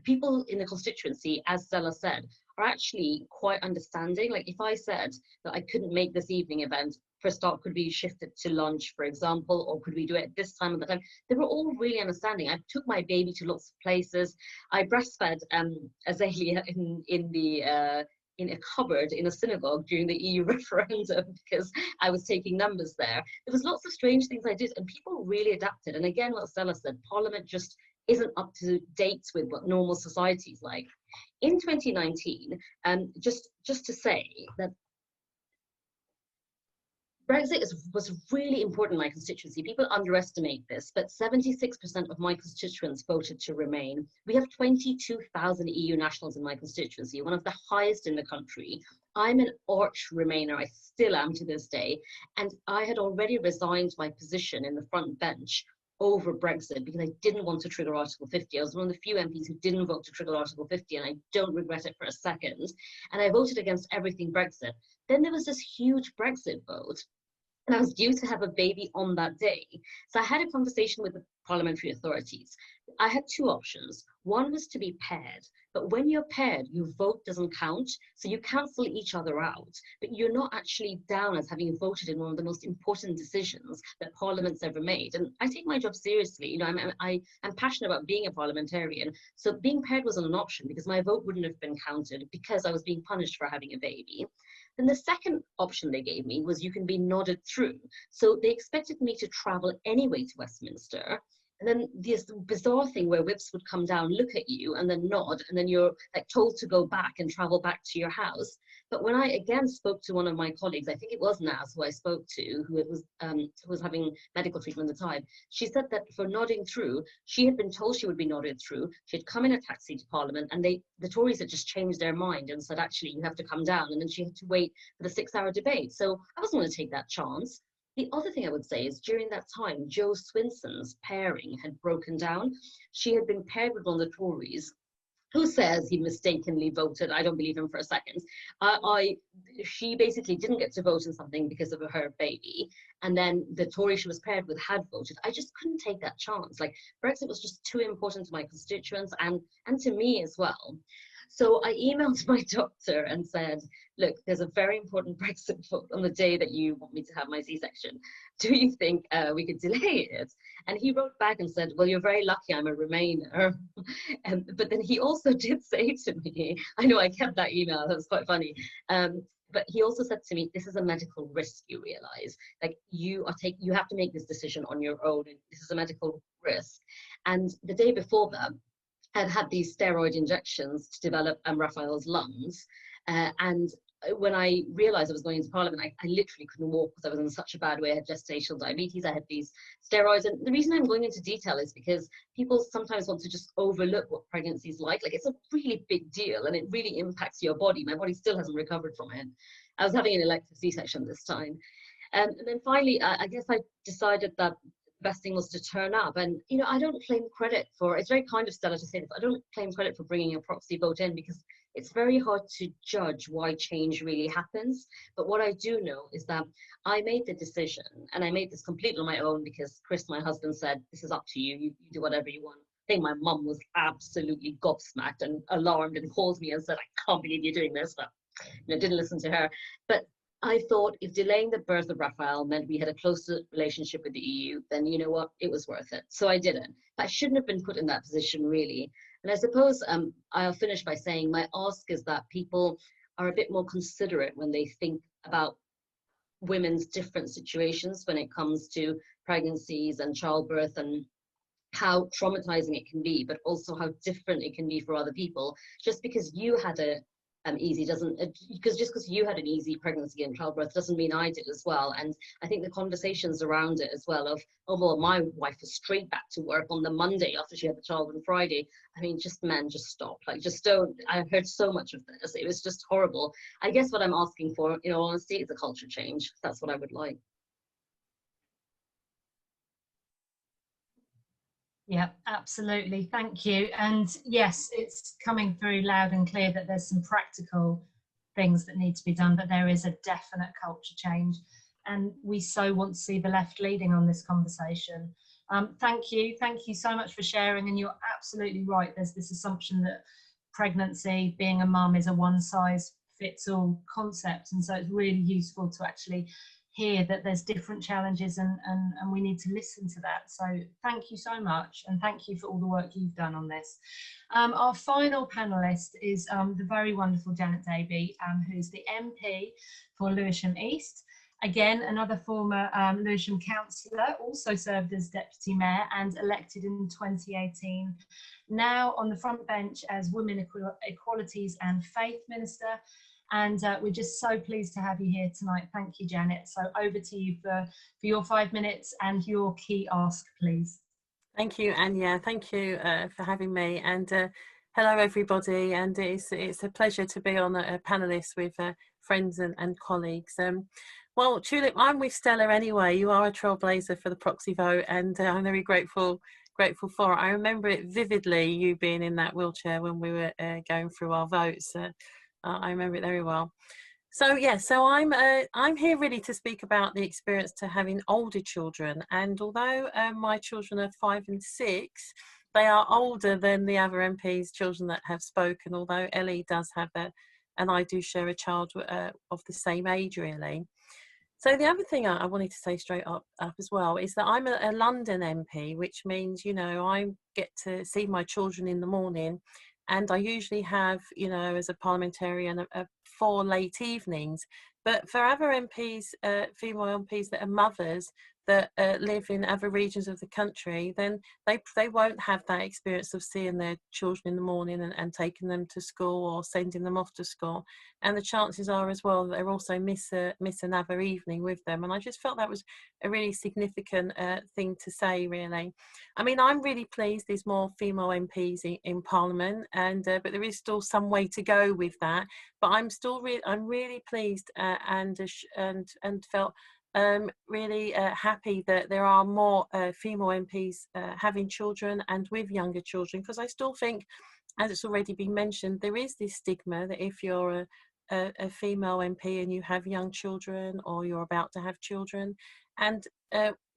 people in the constituency, as Stella said, are actually quite understanding. Like if I said that I couldn't make this evening event, for a start, could be shifted to lunch, for example, or could we do it at this time of the time? They were all really understanding. I took my baby to lots of places. I breastfed Azalea in a cupboard in a synagogue during the EU referendum because I was taking numbers there. There was lots of strange things I did, and people really adapted. And again, what Stella said, Parliament just isn't up to date with what normal society is like. In 2019, just to say that Brexit was really important in my constituency. People underestimate this, but 76% of my constituents voted to remain. We have 22,000 EU nationals in my constituency, one of the highest in the country. I'm an arch Remainer, I still am to this day, and I had already resigned my position in the front bench over Brexit because I didn't want to trigger Article 50. I was one of the few MPs who didn't vote to trigger Article 50, and I don't regret it for a second. And I voted against everything Brexit. Then there was this huge Brexit vote, and I was due to have a baby on that day. So I had a conversation with the parliamentary authorities. I had two options. One was to be paired, but when you're paired, your vote doesn't count, so you cancel each other out, but you're not actually down as having voted in one of the most important decisions that Parliament's ever made. And I take my job seriously. I'm passionate about being a parliamentarian, so being paired wasn't an option because my vote wouldn't have been counted because I was being punished for having a baby. Then the second option they gave me was you can be nodded through. So they expected me to travel anyway to Westminster. And then this bizarre thing where whips would come down, look at you, and then nod, and then you're like told to go back and travel back to your house. But when I again spoke to one of my colleagues, I think it was Naz who I spoke to, who was having medical treatment at the time, she said that for nodding through, she had been told she would be nodded through. She had come in a taxi to Parliament, and the Tories had just changed their mind and said, actually, you have to come down. And then she had to wait for the 6-hour debate. So I wasn't going to take that chance. The other thing I would say is during that time, Jo Swinson's pairing had broken down. She had been paired with one of the Tories, who says he mistakenly voted. I don't believe him for a second. She basically didn't get to vote on something because of her baby. And then the Tory she was paired with had voted. I just couldn't take that chance. Like Brexit was just too important to my constituents and to me as well. So I emailed my doctor and said, look, there's a very important Brexit vote on the day that you want me to have my C-section. Do you think we could delay it? And he wrote back and said, well, you're very lucky I'm a Remainer. But then he also did say to me, I know I kept that email, that was quite funny. But he also said to me, this is a medical risk, you realize. Like you have to make this decision on your own. This is a medical risk. And the day before that, I'd had these steroid injections to develop Raphael's lungs. And when I realized I was going into Parliament, I literally couldn't walk because I was in such a bad way. I had gestational diabetes, I had these steroids. And the reason I'm going into detail is because people sometimes want to just overlook what pregnancy is like. Like, it's a really big deal and it really impacts your body. My body still hasn't recovered from it. I was having an elective C-section this time. And then finally, I guess I decided that the best thing was to turn up. And, you know, I don't claim credit for, it's very kind of Stella to say this, I don't claim credit for bringing a proxy vote in, because it's very hard to judge why change really happens. But what I do know is that I made the decision, and I made this completely on my own, because Chris, my husband, said, this is up to you. You do whatever you want. I think my mum was absolutely gobsmacked and alarmed and called me and said, I can't believe you're doing this. But, you know, didn't listen to her. But I thought if delaying the birth of Raphael meant we had a closer relationship with the EU, then you know what, it was worth it. So I did it. I shouldn't have been put in that position, really. And I suppose I'll finish by saying my ask is that people are a bit more considerate when they think about women's different situations when it comes to pregnancies and childbirth, and how traumatizing it can be, but also how different it can be for other people. Just because you had a easy doesn't, because just because you had an easy pregnancy and childbirth doesn't mean I did as well. And I think the conversations around it as well of, oh well, my wife was straight back to work on the Monday after she had the child on Friday. I mean, just men, just stop. Like, just don't. I've heard so much of this. It was just horrible. I guess what I'm asking for, in all honesty, is a culture change. That's what I would like. Yeah, absolutely. Thank you. And yes, it's coming through loud and clear that there's some practical things that need to be done, but there is a definite culture change. And we so want to see the left leading on this conversation. Thank you. Thank you so much for sharing. And you're absolutely right. There's this assumption that pregnancy, being a mum, is a one size fits all concept. And so it's really useful to actually hear that there's different challenges, and we need to listen to that. So thank you so much, and thank you for all the work you've done on this. Our final panelist is the very wonderful Janet Daby, who's the MP for Lewisham East. Again, another former Lewisham councillor, also served as Deputy Mayor and elected in 2018. Now on the front bench as Women Equalities and Faith Minister. And we're just so pleased to have you here tonight. Thank you, Janet. So over to you for your 5 minutes and your key ask, please. Thank you, Anya. Thank you for having me. And hello, everybody. And it's a pleasure to be on a panelist with friends and colleagues. Well, Tulip, I'm with Stella anyway. You are a trailblazer for the proxy vote, and I'm very grateful for it. I remember it vividly, you being in that wheelchair when we were going through our votes. I remember it very well. So yeah, so I'm here really to speak about the experience to having older children. And although my children are 5 and 6, they are older than the other MPs' children that have spoken. Although Ellie does have and I do share a child of the same age, really. So the other thing I wanted to say straight up as well is that I'm a London MP, which means, you know, I get to see my children in the morning. And I usually have, you know, as a parliamentarian, 4 late evenings. But for other MPs, female MPs that are mothers that live in other regions of the country, then they won't have that experience of seeing their children in the morning and taking them to school or sending them off to school. And the chances are as well that they'll also miss another evening with them. And I just felt that was a really significant thing to say, really. I mean, I'm really pleased there's more female MPs in Parliament, and but there is still some way to go with that. But I'm really pleased and felt really happy that there are more female MPs having children and with younger children, because I still think, as it's already been mentioned, there is this stigma that if you're a female MP and you have young children or you're about to have children, and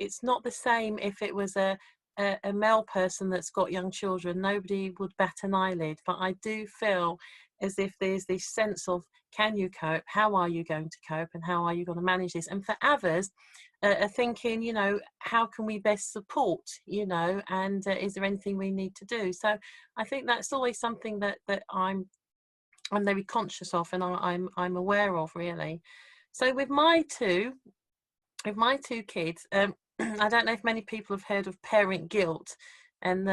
it's not the same if it was a male person that's got young children. Nobody would bat an eyelid, but I do feel as if there's this sense of, can you cope? How are you going to cope? And how are you going to manage this? And for others are thinking, you know, how can we best support, you know, and is there anything we need to do? So I think that's always something that I'm very conscious of, and I'm aware of, really. So with my two kids, I don't know if many people have heard of parent guilt, and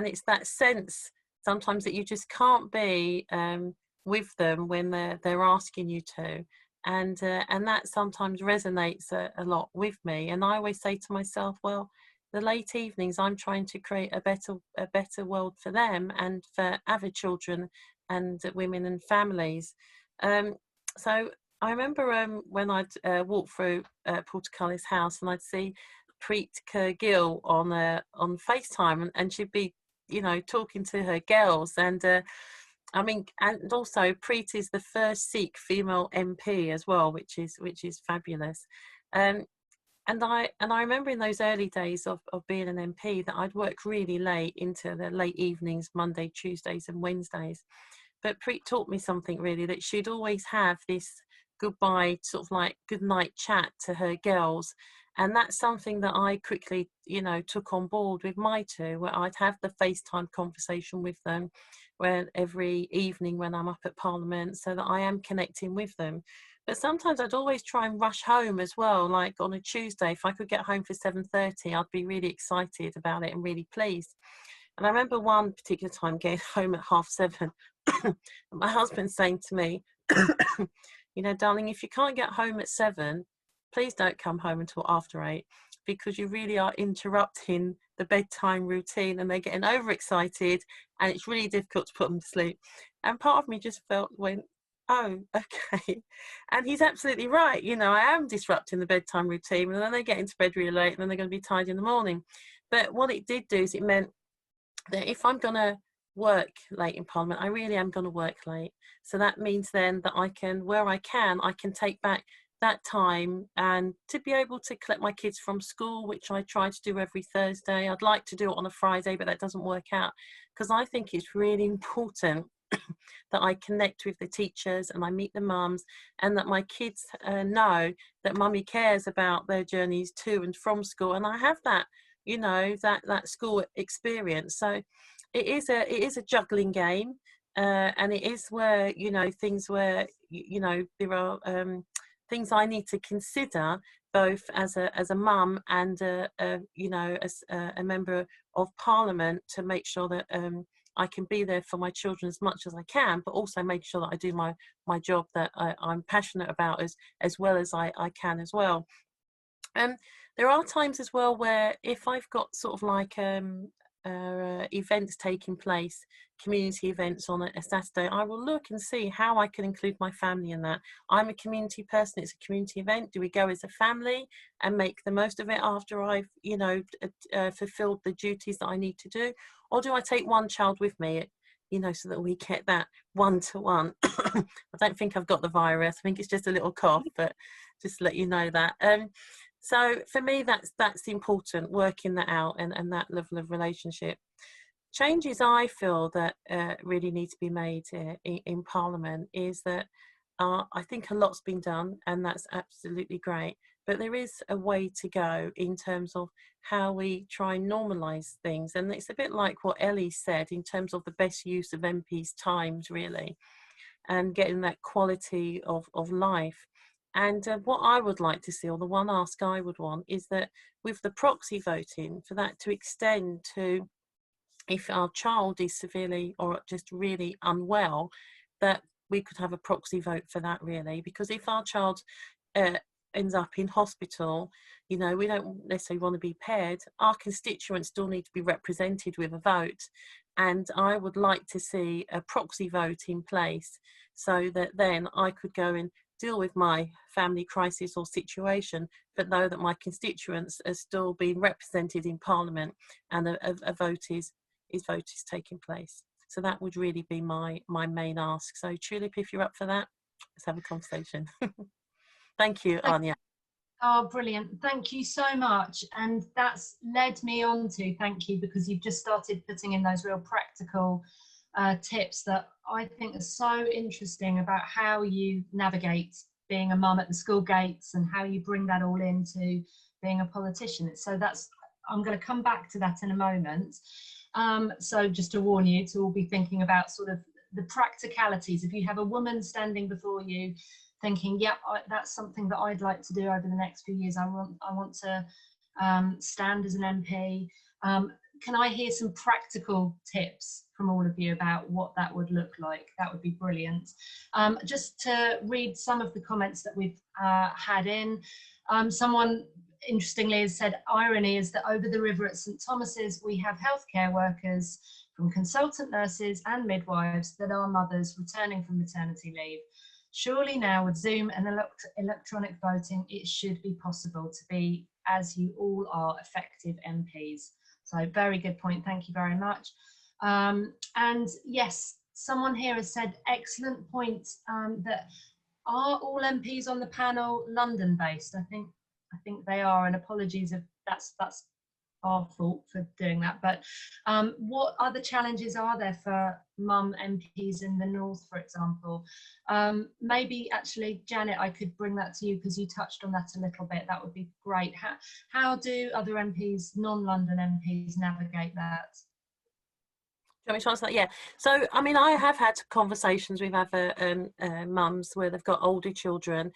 it's that sense sometimes that you just can't be with them when they're asking you to, and that sometimes resonates a lot with me. And I always say to myself, well, the late evenings, I'm trying to create a better world for them and for other children and women and families. So I remember when I'd walk through Portacali's house, and I'd see Preet Gill on FaceTime, and she'd be, you know, talking to her girls. And I mean, and also Preet is the first Sikh female MP as well, which is fabulous. And I remember in those early days of being an MP that I'd work really late into the late evenings, Monday, Tuesdays and Wednesdays. But Preet taught me something really, that she'd always have this goodbye, sort of like good night chat to her girls. And that's something that I quickly, you know, took on board with my two, where I'd have the FaceTime conversation with them every evening when I'm up at Parliament, so that I am connecting with them. But sometimes I'd always try and rush home as well. Like on a Tuesday, if I could get home for 7:30, I'd be really excited about it and really pleased. And I remember one particular time getting home at 7:30, and my husband saying to me, you know, darling, if you can't get home at 7, please don't come home until after 8, because you really are interrupting the bedtime routine, and they're getting overexcited and it's really difficult to put them to sleep. And part of me just went, oh, okay. And he's absolutely right. You know, I am disrupting the bedtime routine, and then they get into bed really late, and then they're going to be tired in the morning. But what it did do is it meant that if I'm going to work late in Parliament, I really am going to work late. So that means then that I can, where I can take back that time and to be able to collect my kids from school, which I try to do every Thursday. I'd like to do it on a Friday, but that doesn't work out, because I think it's really important that I connect with the teachers and I meet the mums, and that my kids know that mummy cares about their journeys to and from school, and I have that, you know, that school experience. So it is a juggling game, and it is where, you know, things where, you know, there are things I need to consider, both as a mum and you know, as a member of Parliament, to make sure that I can be there for my children as much as I can, but also make sure that I do my job that I'm passionate about as well as I can as well. There are times as well where if I've got sort of like events taking place, community events on a Saturday, I will look and see how I can include my family in that. I'm a community person, it's a community event. Do we go as a family and make the most of it after I've, you know, fulfilled the duties that I need to do? Or do I take one child with me, you know, so that we get that one-to-one? I don't think I've got the virus. I think it's just a little cough, but just to let you know that. So for me, that's important, working that out and that level of relationship. Changes I feel that really need to be made in Parliament is that I think a lot's been done, and that's absolutely great. But there is a way to go in terms of how we try and normalise things. And it's a bit like what Ellie said in terms of the best use of MPs' times, really, and getting that quality of life. And what I would like to see, or the one ask I would want, is that with the proxy voting, for that to extend to if our child is severely or just really unwell, that we could have a proxy vote for that, really. Because if our child ends up in hospital, you know, we don't necessarily want to be paired. Our constituents still need to be represented with a vote. And I would like to see a proxy vote in place so that then I could go and deal with my family crisis or situation, but know that my constituents are still being represented in Parliament, and a vote is taking place. So that would really be my main ask. So Tulip, if you're up for that, let's have a conversation. Thank you, Anya. Oh, brilliant. Thank you so much. And that's led me on to thank you, because you've just started putting in those real practical tips that I think are so interesting about how you navigate being a mum at the school gates and how you bring that all into being a politician. So that's, I'm going to come back to that in a moment. So just to warn you to all be thinking about sort of the practicalities. If you have a woman standing before you thinking, yep, that's something that I'd like to do over the next few years. I want to stand as an MP. can I hear some practical tips from all of you about what that would look like? That would be brilliant. Just to read some of the comments that we've had in. Someone interestingly has said, irony is that over the river at St Thomas's, we have healthcare workers from consultant nurses and midwives that are mothers returning from maternity leave. Surely now with Zoom and electronic voting, it should be possible to be, as you all are, effective MPs. So very good point, thank you very much. And yes, someone here has said, excellent point, that are all MPs on the panel London based? I think they are, and apologies if that's our fault for doing that. But what other challenges are there for mum MPs in the north, for example? Maybe actually, Janet, I could bring that to you because you touched on that a little bit. That would be great. How do other MPs, non-London MPs, navigate that? Do you want me to answer that? Yeah. So, I mean, I have had conversations with other mums where they've got older children,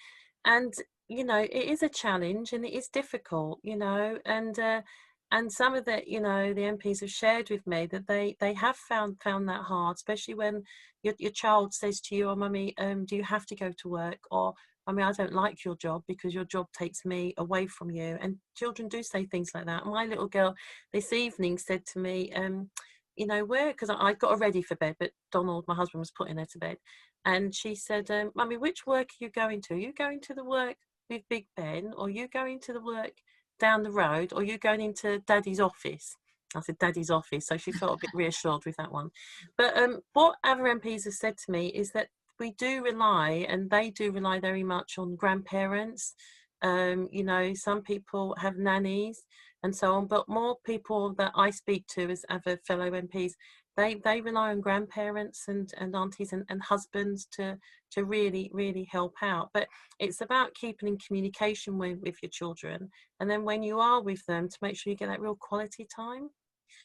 and you know, it is a challenge and it is difficult, you know, and some of the, you know, the MPs have shared with me that they have found that hard, especially when your child says to you, "Oh, mummy, do you have to go to work?" Or, "Mummy, I don't like your job because your job takes me away from you." And children do say things like that. My little girl this evening said to me, you know, because I got her ready for bed, but Donald, my husband, was putting her to bed, and she said, "Mummy, which work are you going to? Are you going to the work with Big Ben, or are you going to the work down the road, or are you going into Daddy's office?" I said, "Daddy's office," so she felt a bit reassured with that one. But what other MPs have said to me is that we do rely, and they do rely very much on grandparents. You know, some people have nannies and so on, but more people that I speak to as other fellow MPs, they rely on grandparents and aunties and husbands to really help out. But it's about keeping in communication with your children, and then when you are with them, to make sure you get that real quality time,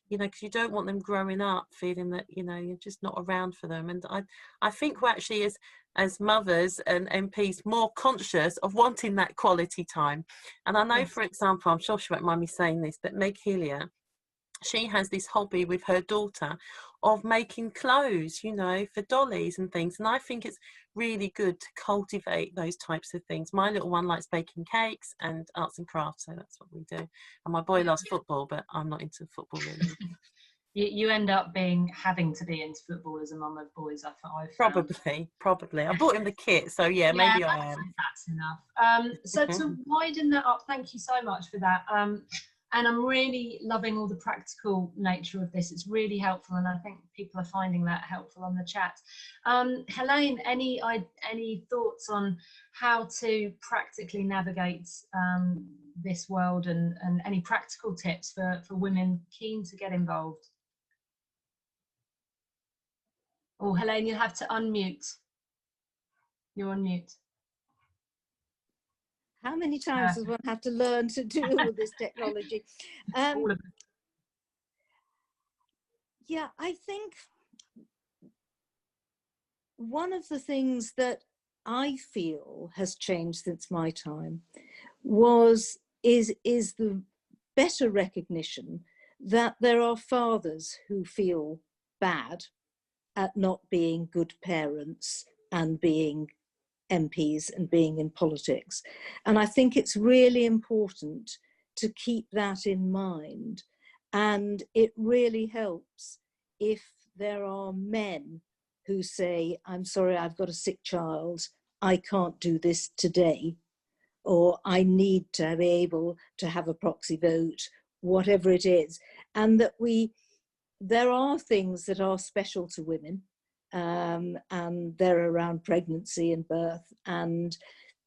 you know, because you don't want them growing up feeling that, you know, you're just not around for them. And I think we're actually, as mothers and MPs, more conscious of wanting that quality time. And I know, yes, for example, I'm sure she won't mind me saying this, but Meg Hillier, she has this hobby with her daughter of making clothes, you know, for dollies and things. And I think it's really good to cultivate those types of things. My little one likes baking cakes and arts and crafts, so that's what we do. And my boy loves football, but I'm not into football really. You end up having to be into football as a mum of boys, I found. Probably. I bought him the kit, so yeah, maybe I am. That's enough. So to widen that up, thank you so much for that. And I'm really loving all the practical nature of this. It's really helpful, and I think people are finding that helpful on the chat. Helene, any thoughts on how to practically navigate this world, and any practical tips for women keen to get involved? Oh, Helene, you have to unmute. You're on mute. How many times does one have to learn to do all this technology? All of it. Yeah, I think one of the things that I feel has changed since my time is the better recognition that there are fathers who feel bad at not being good parents and being MPs and being in politics. And I think it's really important to keep that in mind. And it really helps if there are men who say, "I'm sorry, I've got a sick child, I can't do this today," or "I need to be able to have a proxy vote," whatever it is. And that there are things that are special to women, and they're around pregnancy and birth, and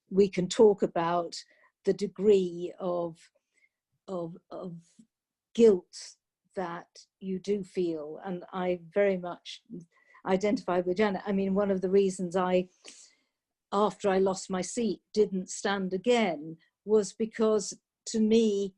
we can talk about the degree of guilt that you do feel. And I very much identify with Janet. I mean, one of the reasons after I lost my seat, didn't stand again was because, to me,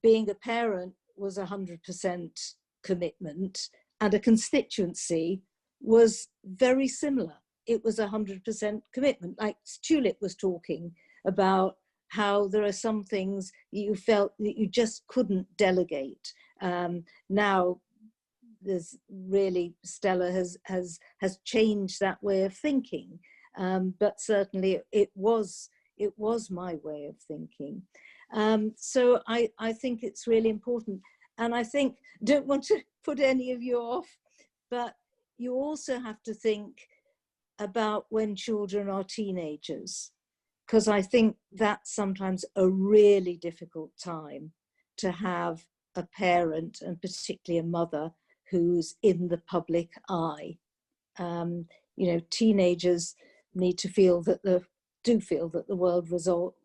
being a parent was 100% commitment, and a constituency was very similar. It was 100% commitment. Like Tulip was talking about how there are some things you felt that you just couldn't delegate. Now there's really, Stella has changed that way of thinking, but certainly it was my way of thinking. So I think it's really important, and I think, don't want to put any of you off, but you also have to think about when children are teenagers, because I think that's sometimes a really difficult time to have a parent, and particularly a mother, who's in the public eye. You know, teenagers need to feel that the world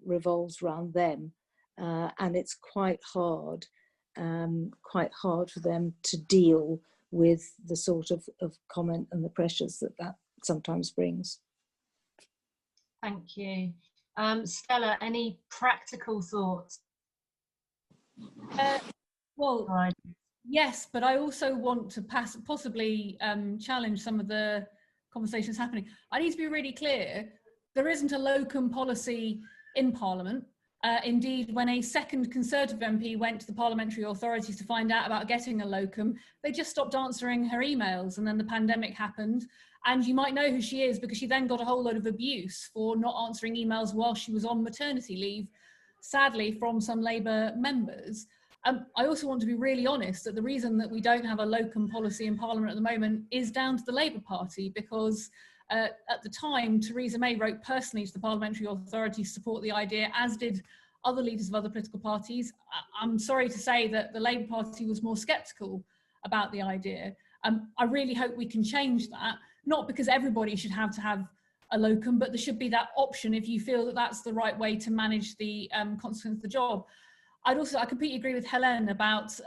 revolves around them, and it's quite hard for them to deal with the sort of comment and the pressures that sometimes brings. Thank you. Stella, any practical thoughts? Well, yes, but I also want to possibly challenge some of the conversations happening. I need to be really clear. There isn't a locum policy in Parliament. Indeed, when a second Conservative MP went to the parliamentary authorities to find out about getting a locum, they just stopped answering her emails, and then the pandemic happened. And you might know who she is, because she then got a whole load of abuse for not answering emails while she was on maternity leave, sadly, from some Labour members. I also want to be really honest that the reason that we don't have a locum policy in Parliament at the moment is down to the Labour Party, because at the time, Theresa May wrote personally to the parliamentary authorities to support the idea, as did other leaders of other political parties. I'm sorry to say that the Labour Party was more sceptical about the idea. I really hope we can change that, not because everybody should have to have a locum, but there should be that option if you feel that that's the right way to manage the consequence of the job. I completely agree with Helene about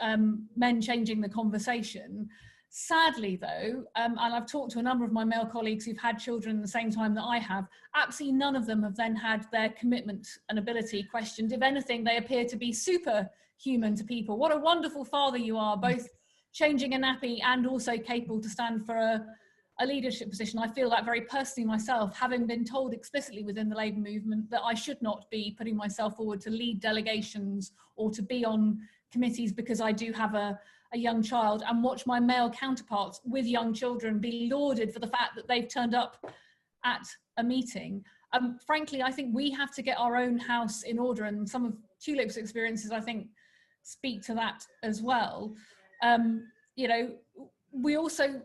men changing the conversation. Sadly though, and I've talked to a number of my male colleagues who've had children at the same time that I have, absolutely none of them have then had their commitment and ability questioned. If anything, they appear to be superhuman to people. What a wonderful father you are, both changing a nappy and also capable to stand for a leadership position. I feel that very personally myself, having been told explicitly within the Labour movement that I should not be putting myself forward to lead delegations or to be on committees because I do have a young child, and watch my male counterparts with young children be lauded for the fact that they've turned up at a meeting. Frankly, I think we have to get our own house in order, and some of Tulip's experiences, I think, speak to that as well. You know, we also,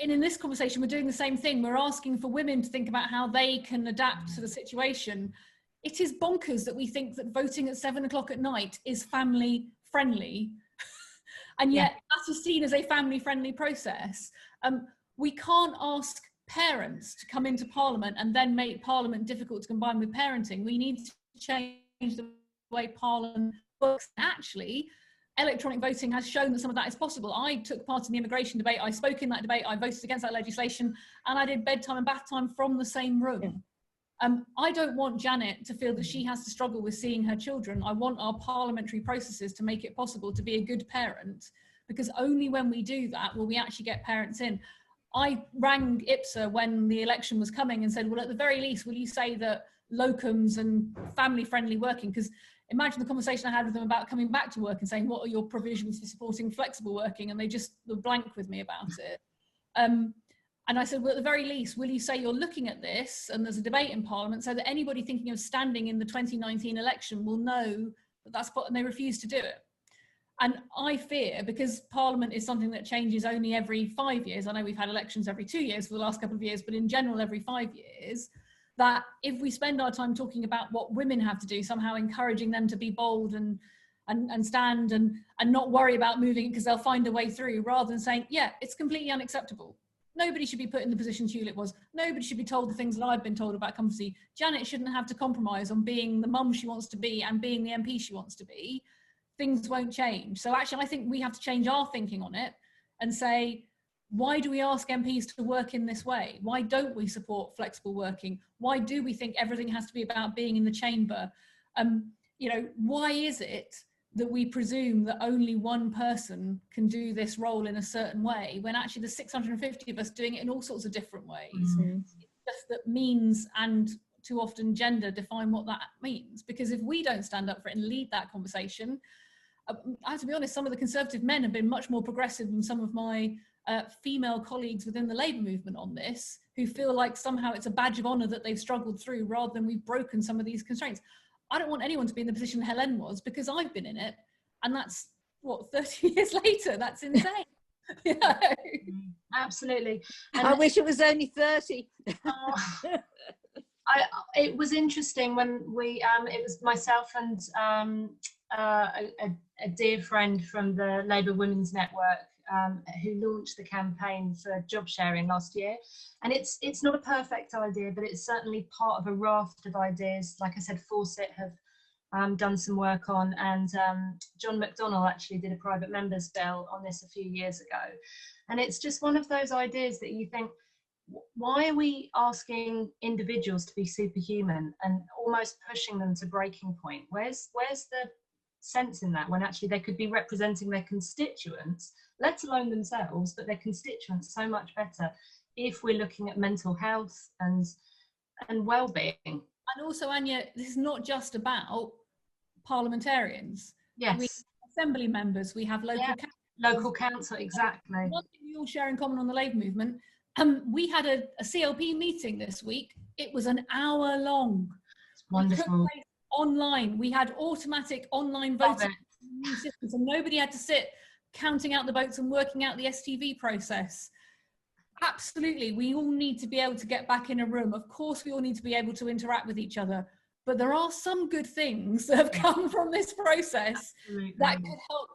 in this conversation, we're doing the same thing. We're asking for women to think about how they can adapt to the situation. It is bonkers that we think that voting at 7 o'clock at night is family friendly. And yet that is seen as a family-friendly process. We can't ask parents to come into Parliament and then make Parliament difficult to combine with parenting. We need to change the way Parliament works. Actually, electronic voting has shown that some of that is possible. I took part in the immigration debate. I spoke in that debate. I voted against that legislation, and I did bedtime and bath time from the same room. Yeah. I don't want Janet to feel that she has to struggle with seeing her children. I want our parliamentary processes to make it possible to be a good parent, because only when we do that will we actually get parents in. I rang IPSA when the election was coming and said, well, at the very least, will you say that locums and family-friendly working, because imagine the conversation I had with them about coming back to work and saying, what are your provisions for supporting flexible working? And they just were blank with me about it. And I said, well, at the very least, will you say you're looking at this and there's a debate in Parliament so that anybody thinking of standing in the 2019 election will know that that's what, and they refuse to do it. And I fear, because Parliament is something that changes only every 5 years, I know we've had elections every 2 years for the last couple of years, but in general, every 5 years, that if we spend our time talking about what women have to do, somehow encouraging them to be bold and stand and not worry about moving because they'll find a way through, rather than saying, yeah, it's completely unacceptable. Nobody should be put in the position Tulip was. Nobody should be told the things that I've been told about competency. Janet shouldn't have to compromise on being the mum she wants to be and being the MP she wants to be. Things won't change. So actually, I think we have to change our thinking on it and say, why do we ask MPs to work in this way? Why don't we support flexible working? Why do we think everything has to be about being in the chamber? You know, why is it that we presume that only one person can do this role in a certain way, when actually there's 650 of us doing it in all sorts of different ways? Mm-hmm. It's just that means and too often gender define what that means. Because if we don't stand up for it and lead that conversation, I have to be honest, some of the Conservative men have been much more progressive than some of my female colleagues within the Labour movement on this, who feel like somehow it's a badge of honour that they've struggled through rather than we've broken some of these constraints. I don't want anyone to be in the position Helene was, because I've been in it, and that's, what, 30 years later? That's insane. You know? Absolutely. And I wish it was only 30. It was interesting when we, it was myself and a dear friend from the Labour Women's Network who launched the campaign for job sharing last year. And it's not a perfect idea, but it's certainly part of a raft of ideas. Like I said, Fawcett have done some work on, and John McDonnell actually did a private members bill on this a few years ago. And it's just one of those ideas that you think, why are we asking individuals to be superhuman and almost pushing them to breaking point? Where's the sense in that, when actually they could be representing their constituents, let alone themselves, but their constituents so much better if we're looking at mental health and well-being. And also, Anya, this is not just about parliamentarians. Yes. We have assembly members, we have local council, exactly. One thing we all share in common on the Labour movement, we had a CLP meeting this week. It was an hour long. It's wonderful. Online, we had automatic online voting, new systems, and nobody had to sit counting out the votes and working out the STV process. Absolutely, we all need to be able to get back in a room. Of course, we all need to be able to interact with each other, but there are some good things that have come from this process that could help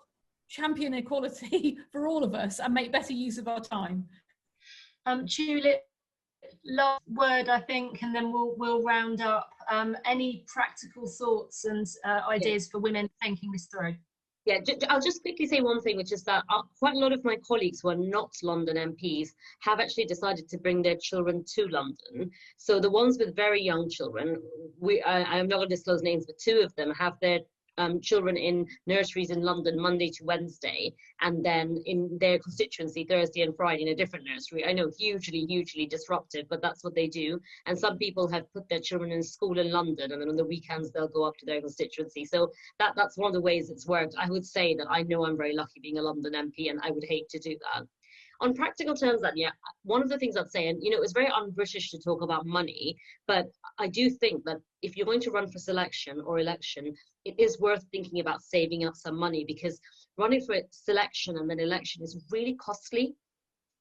champion equality for all of us and make better use of our time. Tulip, last word, I think, and then we'll round up. Any practical thoughts and ideas for women thinking this through? Yeah, I'll just quickly say one thing, which is that quite a lot of my colleagues who are not London MPs have actually decided to bring their children to London. So the ones with very young children, I'm not going to disclose names, but 2 of them have their children in nurseries in London Monday to Wednesday, and then in their constituency Thursday and Friday in a different nursery. I know, hugely disruptive, but that's what they do. And some people have put their children in school in London, and then on the weekends they'll go up to their constituency. So that's one of the ways it's worked. I would say that I know I'm very lucky being a London MP, and I would hate to do that. On practical terms, then, yeah, one of the things I'd say, and you know, it's very un-British to talk about money, but I do think that if you're going to run for selection or election, it is worth thinking about saving up some money, because running for selection and then election is really costly.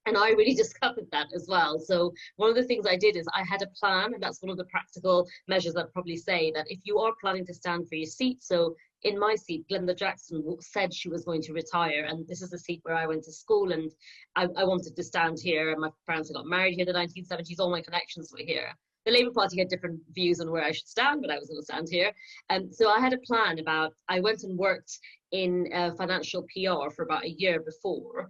And I really discovered that as well. So one of the things I did is I had a plan, and that's one of the practical measures I'd probably say, that if you are planning to stand for your seat, so in my seat, Glenda Jackson said she was going to retire, and this is the seat where I went to school, and I wanted to stand here, and my parents got married here in the 1970s, all my connections were here. The Labour Party had different views on where I should stand, but I was going to stand here. And so I had a plan about, I went and worked in financial PR for about a year before,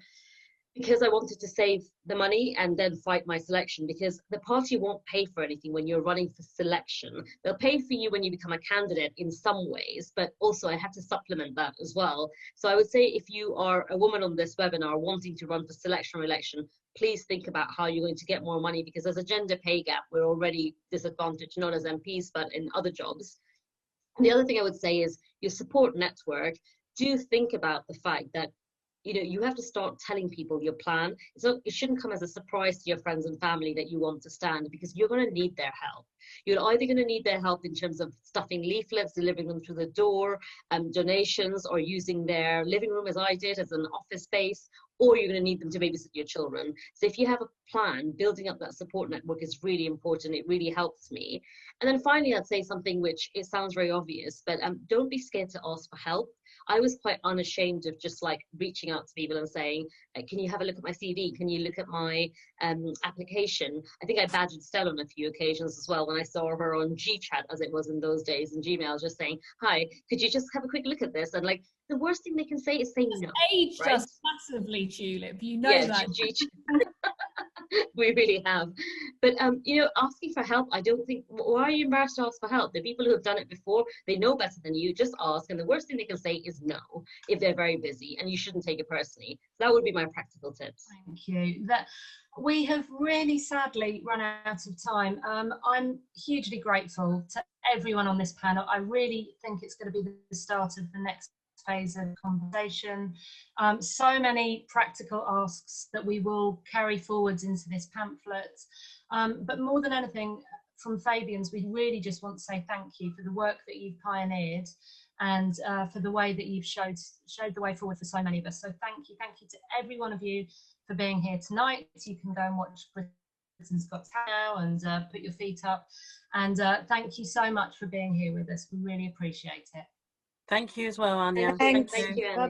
because I wanted to save the money and then fight my selection, because the party won't pay for anything when you're running for selection. They'll pay for you when you become a candidate in some ways, but also I have to supplement that as well. So I would say, if you are a woman on this webinar wanting to run for selection or election, please think about how you're going to get more money, because there's a gender pay gap. We're already disadvantaged, not as MPs, but in other jobs. And the other thing I would say is your support network. Do think about the fact that, you know, you have to start telling people your plan. So it shouldn't come as a surprise to your friends and family that you want to stand, because you're going to need their help. You're either going to need their help in terms of stuffing leaflets, delivering them through the door, donations, or using their living room, as I did, as an office space, or you're going to need them to babysit your children. So if you have a plan, building up that support network is really important. It really helps me. And then finally, I'd say something which, it sounds very obvious, but don't be scared to ask for help. I was quite unashamed of just like reaching out to people and saying, can you have a look at my CV? Can you look at my application? I think I badgered Stella on a few occasions as well when I saw her on GChat, as it was in those days, in Gmail, just saying, hi, could you just have a quick look at this? And like, the worst thing they can say is say no. Aged right? us massively, Tulip. You know that. We really have. But you know, asking for help, I don't think, why are you embarrassed to ask for help? The people who have done it before, they know better than you. Just ask, and the worst thing they can say is no if they're very busy, and you shouldn't take it personally. So that would be my practical tips. Thank you. That we have really sadly run out of time. I'm hugely grateful to everyone on this panel. I really think it's going to be the start of the next phase of conversation. So many practical asks that we will carry forwards into this pamphlet. But more than anything, from Fabian's, we really just want to say thank you for the work that you've pioneered, and for the way that you've showed the way forward for so many of us. So thank you to every one of you for being here tonight. You can go and watch Britain's Got Talent now and put your feet up. And thank you so much for being here with us. We really appreciate it. Thank you as well, Anya. Thank you, Anya.